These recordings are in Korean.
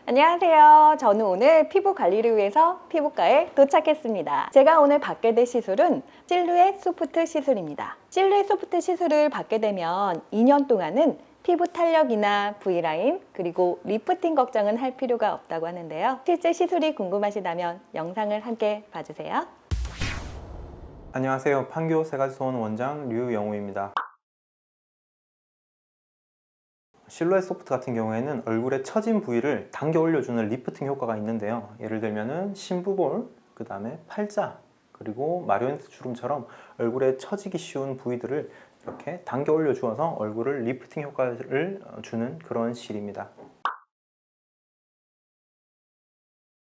안녕하세요. 저는 오늘 피부 관리를 위해서 피부과에 도착했습니다. 제가 오늘 받게 될 시술은 실루엣 소프트 시술입니다. 실루엣 소프트 시술을 받게 되면 2년 동안은 피부 탄력이나 V라인 그리고 리프팅 걱정은 할 필요가 없다고 하는데요. 실제 시술이 궁금하시다면 영상을 함께 봐주세요. 안녕하세요. 판교 세가지소원 원장 류영우입니다. 실루엣 소프트 같은 경우에는 얼굴에 처진 부위를 당겨 올려주는 리프팅 효과가 있는데요. 예를 들면은 심부볼, 그 다음에 팔자, 그리고 마리오네트 주름처럼 얼굴에 처지기 쉬운 부위들을 이렇게 당겨 올려주어서 얼굴을 리프팅 효과를 주는 그런 실입니다.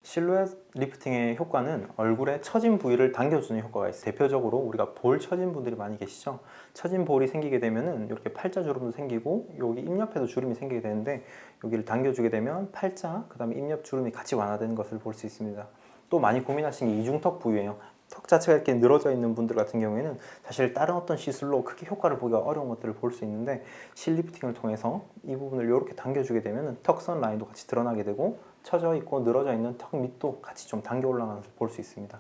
실루엣 리프팅의 효과는 얼굴에 처진 부위를 당겨주는 효과가 있어요. 대표적으로 우리가 볼 처진 분들이 많이 계시죠. 처진 볼이 생기게 되면은 이렇게 팔자 주름도 생기고 여기 입 옆에도 주름이 생기게 되는데 여기를 당겨주게 되면 팔자, 그 다음에 입 옆 주름이 같이 완화되는 것을 볼 수 있습니다. 또 많이 고민하시는 게 이중턱 부위예요. 턱 자체가 이렇게 늘어져 있는 분들 같은 경우에는 사실 다른 어떤 시술로 크게 효과를 보기가 어려운 것들을 볼 수 있는데 실 리프팅을 통해서 이 부분을 이렇게 당겨주게 되면 턱선 라인도 같이 드러나게 되고 처져 있고 늘어져 있는 턱 밑도 같이 좀 당겨 올라가는 것을 볼 수 있습니다.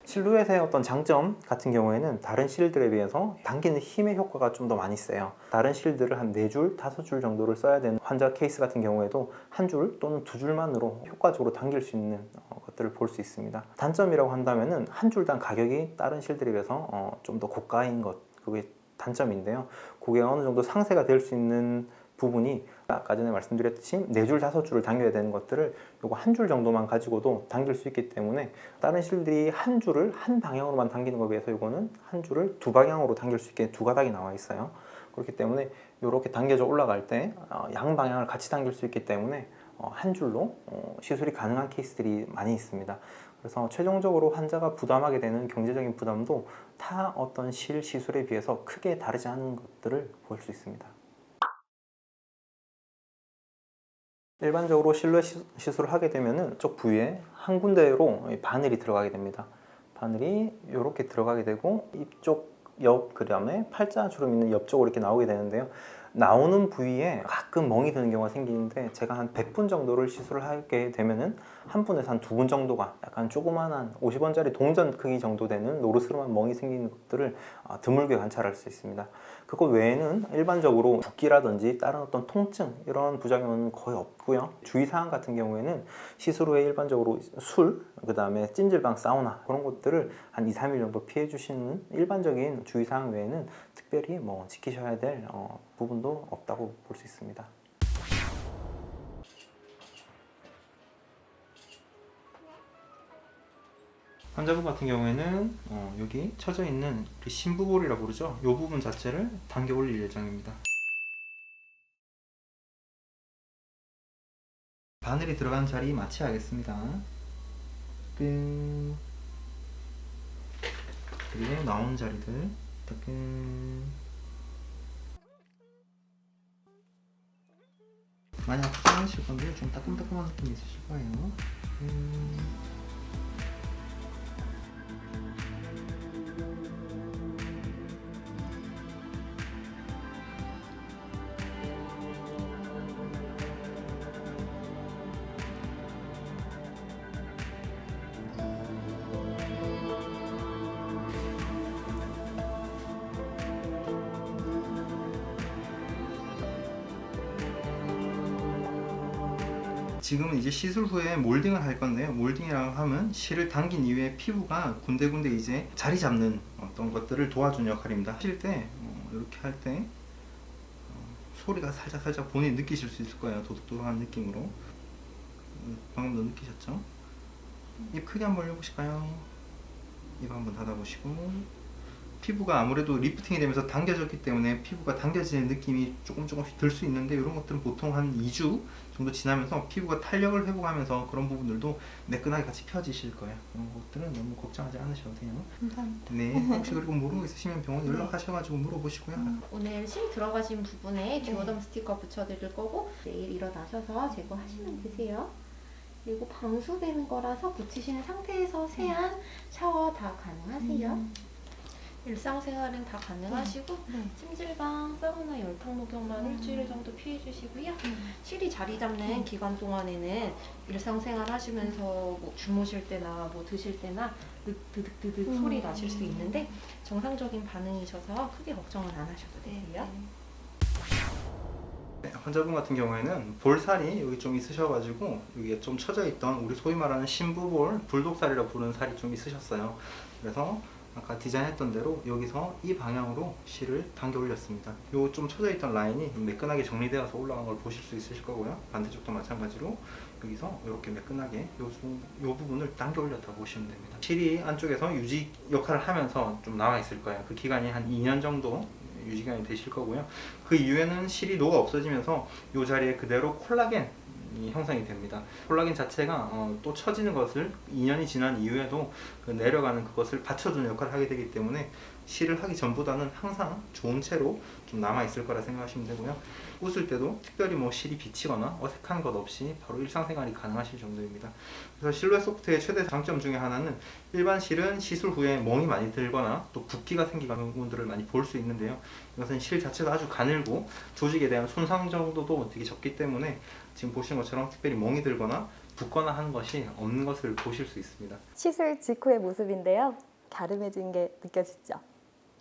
실루엣의 어떤 장점 같은 경우에는 다른 실들에 비해서 당기는 힘의 효과가 좀 더 많이 세요. 다른 실들을 한 4줄, 5줄 정도를 써야 되는 환자 케이스 같은 경우에도 한 줄 또는 2줄만으로 효과적으로 당길 수 있는 것들을 볼 수 있습니다. 단점이라고 한다면은 한 줄당 가격이 다른 실들에 비해서 좀 더 고가인 것, 그게 단점인데요. 그게 어느 정도 상세가 될 수 있는 부분이 아까 전에 말씀드렸듯이 4줄, 5줄을 당겨야 되는 것들을 요거 한 줄 정도만 가지고도 당길 수 있기 때문에 다른 실들이 한 줄을 한 방향으로만 당기는 것에 비해서 요거는 한 줄을 두 방향으로 당길 수 있게 두 가닥이 나와 있어요. 그렇기 때문에 이렇게 당겨져 올라갈 때 양 방향을 같이 당길 수 있기 때문에 한 줄로 시술이 가능한 케이스들이 많이 있습니다. 그래서 최종적으로 환자가 부담하게 되는 경제적인 부담도 타 어떤 실 시술에 비해서 크게 다르지 않은 것들을 볼 수 있습니다. 일반적으로 실루엣 시술을 하게 되면 이쪽 부위에 한 군데로 바늘이 들어가게 됩니다. 바늘이 이렇게 들어가게 되고 이쪽 옆, 그 다음에 팔자 주름 있는 옆쪽으로 이렇게 나오게 되는데요. 나오는 부위에 가끔 멍이 드는 경우가 생기는데 제가 한 100분 정도를 시술을 하게 되면은 한 분에서 한 2분 정도가 약간 조그만한 50원짜리 동전 크기 정도 되는 노르스름한 멍이 생기는 것들을 드물게 관찰할 수 있습니다. 그거 외에는 일반적으로 붓기라든지 다른 어떤 통증 이런 부작용은 거의 없고요. 주의사항 같은 경우에는 시술 후에 일반적으로 술, 그 다음에 찜질방, 사우나 그런 것들을 한 2-3일 정도 피해 주시는 일반적인 주의사항 외에는 특별히 뭐 지키셔야 될 부분도 없다고 볼 수 있습니다. 환자분 같은 경우에는 여기 처져 있는 심부볼이라고 부르죠. 이 부분 자체를 당겨 올릴 예정입니다. 바늘이 들어간 자리 마취하겠습니다. 그리고 나온 자리들 많이 아프지 않으실 건데 좀 따끔따끔한 느낌이 있으실 거예요. 지금은 이제 시술 후에 몰딩을 할 건데요. 몰딩이라고 하면 실을 당긴 이후에 피부가 군데군데 이제 자리 잡는 어떤 것들을 도와주는 역할입니다. 하실 때 이렇게 할 때 소리가 살짝 본인이 느끼실 수 있을 거예요. 도둑도둑한 느낌으로. 방금도 느끼셨죠? 입 크게 한번 열어보실까요? 입 한번 닫아보시고, 피부가 아무래도 리프팅이 되면서 당겨졌기 때문에 피부가 당겨지는 느낌이 조금씩 들 수 있는데 이런 것들은 보통 한 2주 정도 지나면서 피부가 탄력을 회복하면서 그런 부분들도 매끈하게 같이 펴지실 거예요. 이런 것들은 너무 걱정하지 않으셔도 돼요. 감사합니다. 네, 혹시 그리고 모르는 거 있으시면 병원 연락하셔가지고 물어보시고요. 오늘 실 들어가신 부분에 듀오덤 스티커 붙여드릴 거고 내일 일어나셔서 제거하시면 되세요. 그리고 방수되는 거라서 붙이시는 상태에서 세안, 샤워 다 가능하세요. 일상생활은 다 가능하시고 찜질방, 사우나, 열탕 목욕만 일주일 정도 피해주시고요. 실이 자리 잡는 기간 동안에는 일상생활 하시면서 뭐 주무실 때나 뭐 드실 때나 드득드득 소리 나실 수 있는데 정상적인 반응이셔서 크게 걱정은 안 하셔도 돼요. 환자분 같은 경우에는 볼살이 여기 좀 있으셔가지고 여기에 좀 처져 있던 우리 소위 말하는 신부볼, 불독살이라고 부르는 살이 좀 있으셨어요. 그래서 아까 디자인했던 대로 여기서 이 방향으로 실을 당겨 올렸습니다. 요 좀 처져 있던 라인이 매끈하게 정리되어서 올라간 걸 보실 수 있으실 거고요. 반대쪽도 마찬가지로 여기서 이렇게 매끈하게 요 부분을 당겨 올렸다고 보시면 됩니다. 실이 안쪽에서 유지 역할을 하면서 좀 남아 있을 거예요. 그 기간이 한 2년 정도 유지기간이 되실 거고요. 그 이후에는 실이 녹아 없어지면서 이 자리에 그대로 콜라겐이 형성이 됩니다. 콜라겐 자체가 또 처지는 것을 2년이 지난 이후에도 그 내려가는 그것을 받쳐주는 역할을 하게 되기 때문에 실을 하기 전보다는 항상 좋은 채로 좀 남아 있을 거라 생각하시면 되고요. 웃을 때도 특별히 뭐 실이 비치거나 어색한 것 없이 바로 일상생활이 가능하실 정도입니다. 그래서 실루엣 소프트의 최대 장점 중에 하나는 일반 실은 시술 후에 멍이 많이 들거나 또 붓기가 생기는 부분들을 많이 볼 수 있는데요. 이것은 실 자체가 아주 가늘고 조직에 대한 손상 정도도 되게 적기 때문에 지금 보시는 것처럼 특별히 멍이 들거나 붓거나 하는 것이 없는 것을 보실 수 있습니다. 시술 직후의 모습인데요. 갸름해진 게 느껴지죠?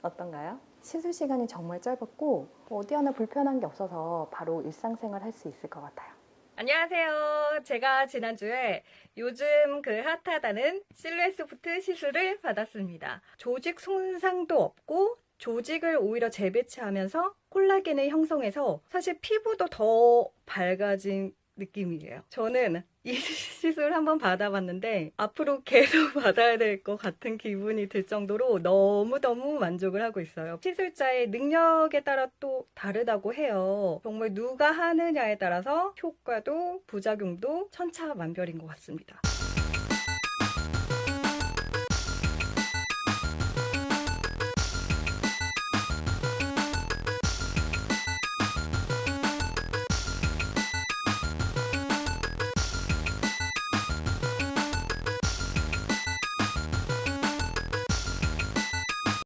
어떤가요? 시술 시간이 정말 짧았고 어디 하나 불편한 게 없어서 바로 일상생활 할 수 있을 것 같아요. 안녕하세요. 제가 지난주에 요즘 그 핫하다는 실루엣 소프트 시술을 받았습니다. 조직 손상도 없고 조직을 오히려 재배치하면서 콜라겐을 형성해서 사실 피부도 더 밝아진 느낌이에요. 저는 이 시술 한번 받아봤는데 앞으로 계속 받아야 될 것 같은 기분이 들 정도로 너무너무 만족을 하고 있어요. 시술자의 능력에 따라 또 다르다고 해요. 정말 누가 하느냐에 따라서 효과도 부작용도 천차만별인 것 같습니다.